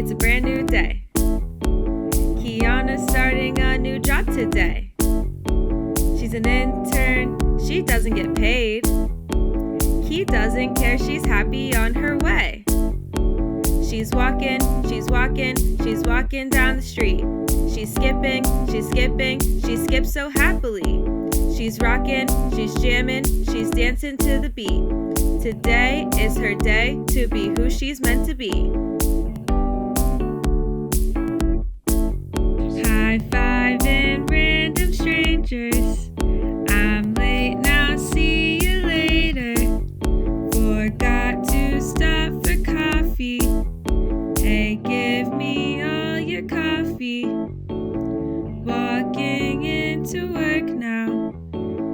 It's a brand new day. Kiana's starting a new job today. She's an intern, she doesn't get paid. He doesn't care, she's happy on her way. She's walking down the street. She's skipping, she skips so happily. She's rocking, she's jamming, she's dancing to the beat. Today is her day to be who she's meant to be. High-fiving random strangers. I'm late now, see you later. Forgot to stop for coffee. Hey, give me all your coffee. Walking into work now.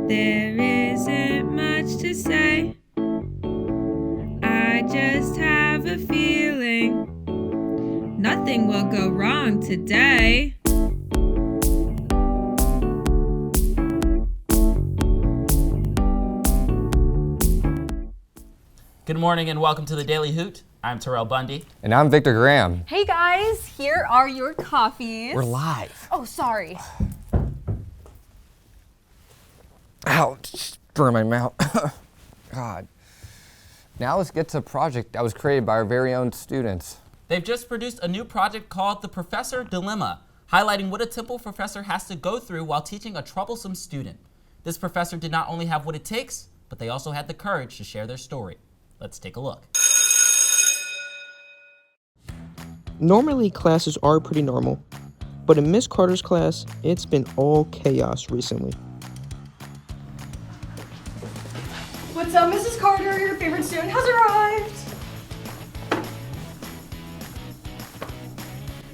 There isn't much to say. I just have a feeling nothing will go wrong today. Good morning and welcome to the Daily Hoot. I'm Terrell Bundy. And I'm Victor Graham. Hey guys, here are your coffees. We're live. Oh, sorry. Ouch, burn my mouth. God. Now let's get to a project that was created by our very own students. They've just produced a new project called The Professor Dilemma, highlighting what a Temple professor has to go through while teaching a troublesome student. This professor did not only have what it takes, but they also had the courage to share their story. Let's take a look. Normally, classes are pretty normal, but in Miss Carter's class, it's been all chaos recently. What's up, Mrs. Carter? Your favorite student has arrived.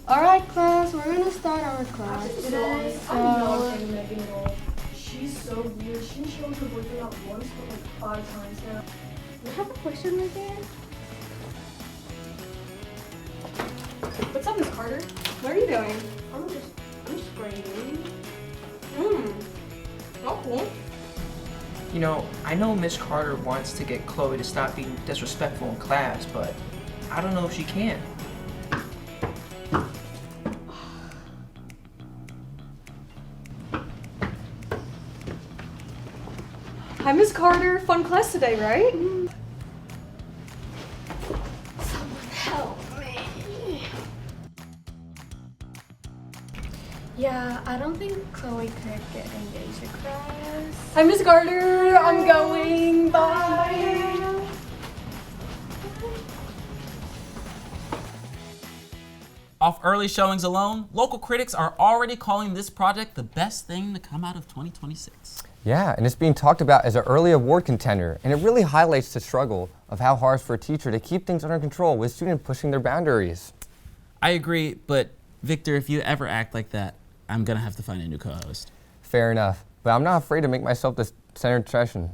Alright, class, we're gonna start our class today. I'm not taking Megan at all. She's so weird. She showed her boyfriend not once, but like 5 times now. You have a question right there? What's up, Miss Carter? What are you doing? I'm just grading. Oh, cool. You know, I know Miss Carter wants to get Chloe to stop being disrespectful in class, but I don't know if she can. Hi, Miss Carter. Fun class today, right? Someone help me. Yeah, I don't think Chloe could get engaged to class. Hi, Miss Carter. I'm going. Bye. Off early showings alone, local critics are already calling this project the best thing to come out of 2026. Yeah, and it's being talked about as an early award contender, and it really highlights the struggle of how hard it's for a teacher to keep things under control with students pushing their boundaries. I agree, but Victor, if you ever act like that, I'm gonna have to find a new co-host. Fair enough, but I'm not afraid to make myself the center of attention.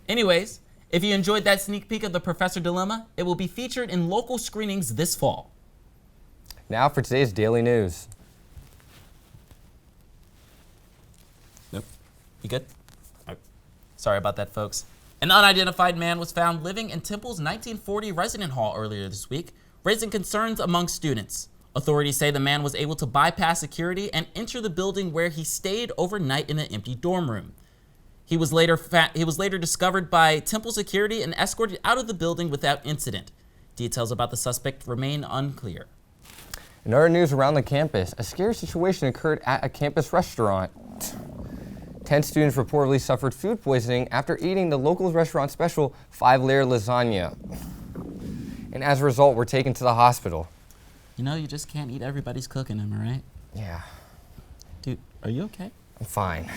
Anyways, if you enjoyed that sneak peek of the Professor Dilemma, it will be featured in local screenings this fall. Now for today's daily news. Nope. You good? Sorry about that, folks. An unidentified man was found living in Temple's 1940 resident hall earlier this week, raising concerns among students. Authorities say the man was able to bypass security and enter the building where he stayed overnight in an empty dorm room. He was later discovered by Temple security and escorted out of the building without incident. Details about the suspect remain unclear. In other news around the campus, a scary situation occurred at a campus restaurant. 10 students reportedly suffered food poisoning after eating the local restaurant special 5-layer lasagna. And as a result, were taken to the hospital. You know, you just can't eat everybody's cooking, am I right? Yeah, Dude, are you okay? I'm fine.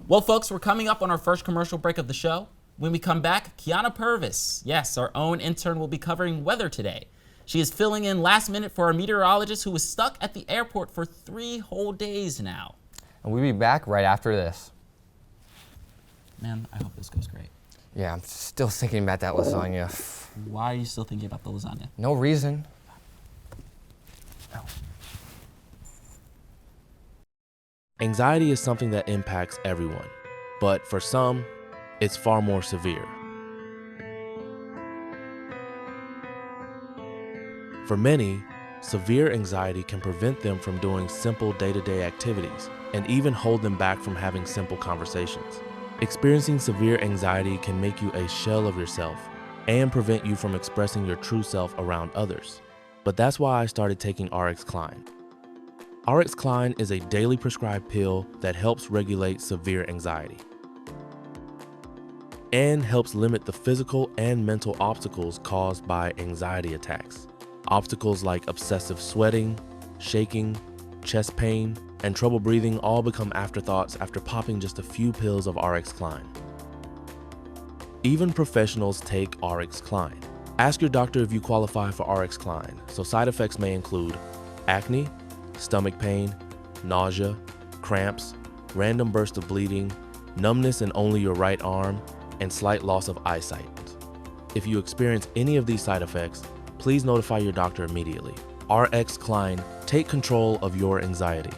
Well, folks, we're coming up on our first commercial break of the show. When we come back, Kiana Purvis, yes, our own intern, will be covering weather today. She is filling in last minute for a meteorologist who was stuck at the airport for 3 whole days now. And we'll be back right after this. Man, I hope this goes great. Yeah, I'm still thinking about that lasagna. Why are you still thinking about the lasagna? No reason. Anxiety is something that impacts everyone, but for some, it's far more severe. For many, severe anxiety can prevent them from doing simple day-to-day activities and even hold them back from having simple conversations. Experiencing severe anxiety can make you a shell of yourself and prevent you from expressing your true self around others. But that's why I started taking RX Klein. RX Klein is a daily prescribed pill that helps regulate severe anxiety and helps limit the physical and mental obstacles caused by anxiety attacks. Obstacles like obsessive sweating, shaking, chest pain, and trouble breathing all become afterthoughts after popping just a few pills of RX Klein. Even professionals take RX Klein. Ask your doctor if you qualify for RX Klein, so side effects may include acne, stomach pain, nausea, cramps, random bursts of bleeding, numbness in only your right arm, and slight loss of eyesight. If you experience any of these side effects, please notify your doctor immediately. RX Klein, take control of your anxiety.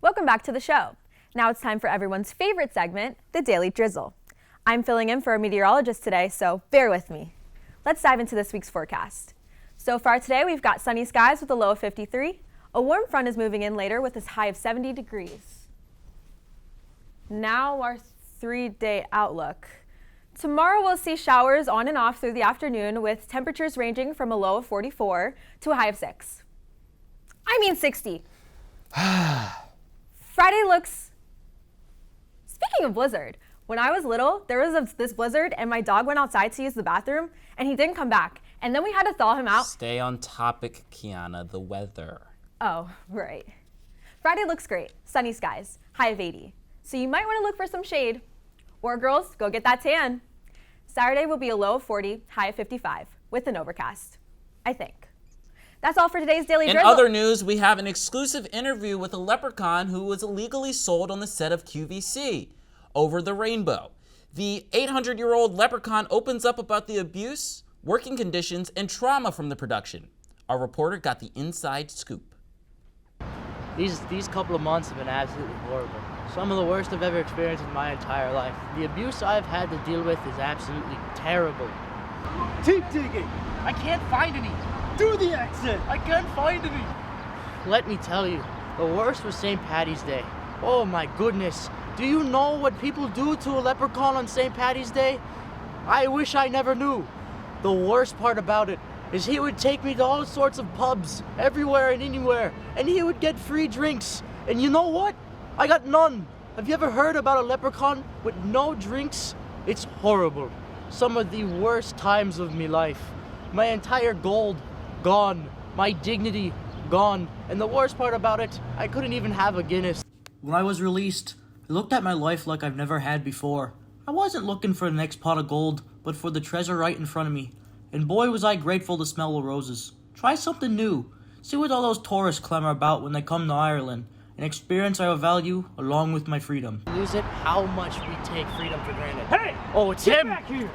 Welcome back to the show. Now it's time for everyone's favorite segment, the Daily Drizzle. I'm filling in for a meteorologist today, so bear with me. Let's dive into this week's forecast. So far today, we've got sunny skies with a low of 53. A warm front is moving in later with a high of 70 degrees. Now our 3-day outlook. Tomorrow we'll see showers on and off through the afternoon with temperatures ranging from a low of 44 to a high of 60. Friday looks... Speaking of blizzard, when I was little, there was this blizzard and my dog went outside to use the bathroom and he didn't come back. And then we had to thaw him out. Stay on topic, Kiana, the weather. Oh, right. Friday looks great. Sunny skies, high of 80. So you might want to look for some shade. Or girls, go get that tan. Saturday will be a low of 40, high of 55, with an overcast, I think. That's all for today's Daily Drizzle. In other news, we have an exclusive interview with a leprechaun who was illegally sold on the set of QVC, Over the Rainbow. The 800-year-old leprechaun opens up about the abuse, working conditions, and trauma from the production. Our reporter got the inside scoop. These couple of months have been absolutely horrible. Some of the worst I've ever experienced in my entire life. The abuse I've had to deal with is absolutely terrible. Keep digging. I can't find any. Do the exit. I can't find any. Let me tell you, the worst was St. Paddy's Day. Oh my goodness. Do you know what people do to a leprechaun on St. Paddy's Day? I wish I never knew. The worst part about it is he would take me to all sorts of pubs, everywhere and anywhere, and he would get free drinks. And you know what? I got none. Have you ever heard about a leprechaun with no drinks? It's horrible. Some of the worst times of my life. My entire gold, gone. My dignity, gone. And the worst part about it, I couldn't even have a Guinness. When I was released, I looked at my life like I've never had before. I wasn't looking for the next pot of gold, but for the treasure right in front of me. And boy was I grateful to smell the roses. Try something new. See what all those tourists clamor about when they come to Ireland. An experience I value along with my freedom. Lose it, how much we take freedom for granted. Hey! Oh, it's Get him! back here!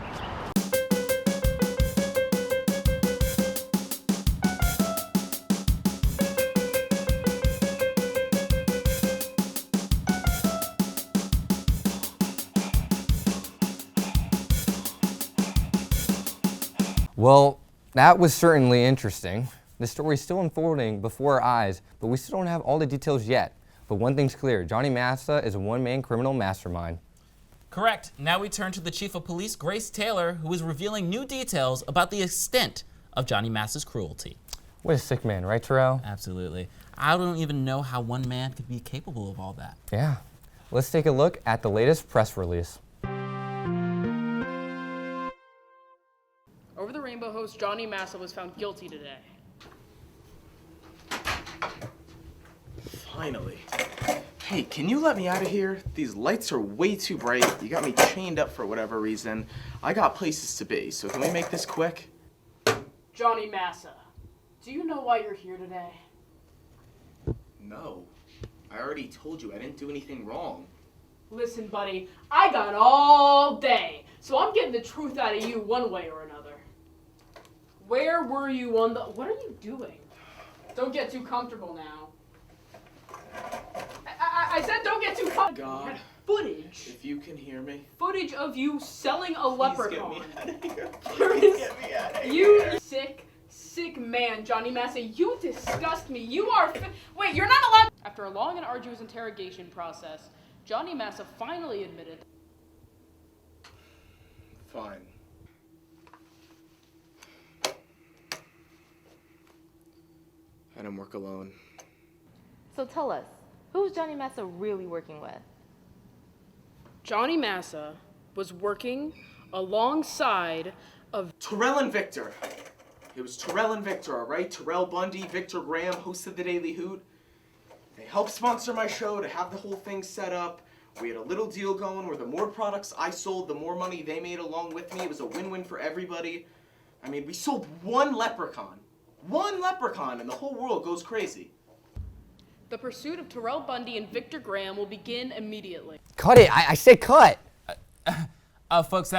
Well, that was certainly interesting. The story's still unfolding before our eyes, but we still don't have all the details yet. But one thing's clear, Johnny Massa is a one-man criminal mastermind. Correct. Now we turn to the Chief of Police, Grace Taylor, who is revealing new details about the extent of Johnny Massa's cruelty. What a sick man, right, Terrell? Absolutely. I don't even know how one man could be capable of all that. Yeah. Let's take a look at the latest press release. Over the Rainbow host Johnny Massa was found guilty today. Finally. Hey, can you let me out of here? These lights are way too bright. You got me chained up for whatever reason. I got places to be, so can we make this quick? Johnny Massa, do you know why you're here today? No. I already told you I didn't do anything wrong. Listen, buddy, I got all day, so I'm getting the truth out of you one way or another. Where were you on the... What are you doing? Don't get too comfortable now. I said don't get too comfortable. God, footage. If you can hear me. Footage of you selling a leprechaun. Get me out of here. Please Get me out of here. You sick man, Johnny Massa. You disgust me. You are. Wait, you're not allowed. After a long and arduous interrogation process, Johnny Massa finally admitted. Fine. I don't work alone. So tell us, who's Johnny Massa really working with? Johnny Massa was working alongside of Terrell and Victor. It was Terrell and Victor, all right? Terrell Bundy, Victor Graham, hosted the Daily Hoot. They helped sponsor my show to have the whole thing set up. We had a little deal going where the more products I sold, the more money they made along with me. It was a win-win for everybody. I mean, we sold one leprechaun, and the whole world goes crazy. the pursuit of Terrell Bundy and Victor Graham will begin immediately. Cut it! I say cut! Folks,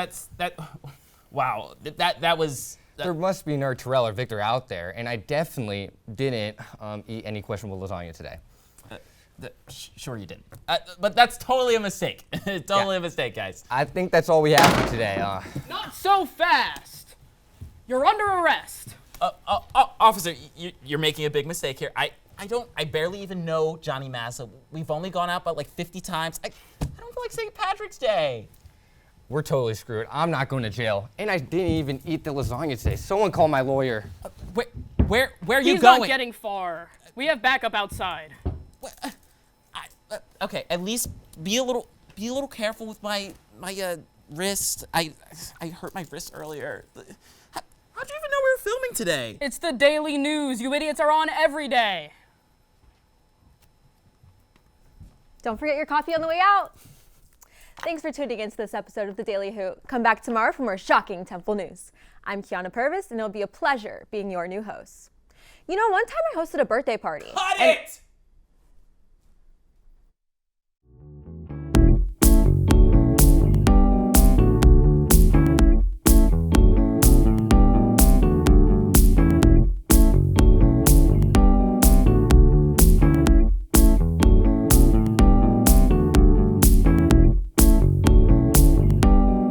wow, that was... There must be no Terrell or Victor out there, and I definitely didn't eat any questionable lasagna today. Sure you didn't. But that's totally a mistake. Totally a mistake, guys. I think that's all we have for today. Not so fast! You're under arrest! Officer, you're making a big mistake here. I barely even know Johnny Massa. We've only gone out about like 50 times. I don't feel like St. Patrick's Day. We're totally screwed. I'm not going to jail. And I didn't even eat the lasagna today. Someone call my lawyer. Where are you He's going? not getting far. We have backup outside. Okay, at least be a little careful with my wrist. I hurt my wrist earlier. How'd you even know we were filming today? It's the Daily News. You idiots are on every day. Don't forget your coffee on the way out. Thanks for tuning into this episode of the Daily Hoot. Come back tomorrow for more shocking Temple news. I'm Kiana Purvis, and it'll be a pleasure being your new host. You know, one time I hosted a birthday party. Cut it!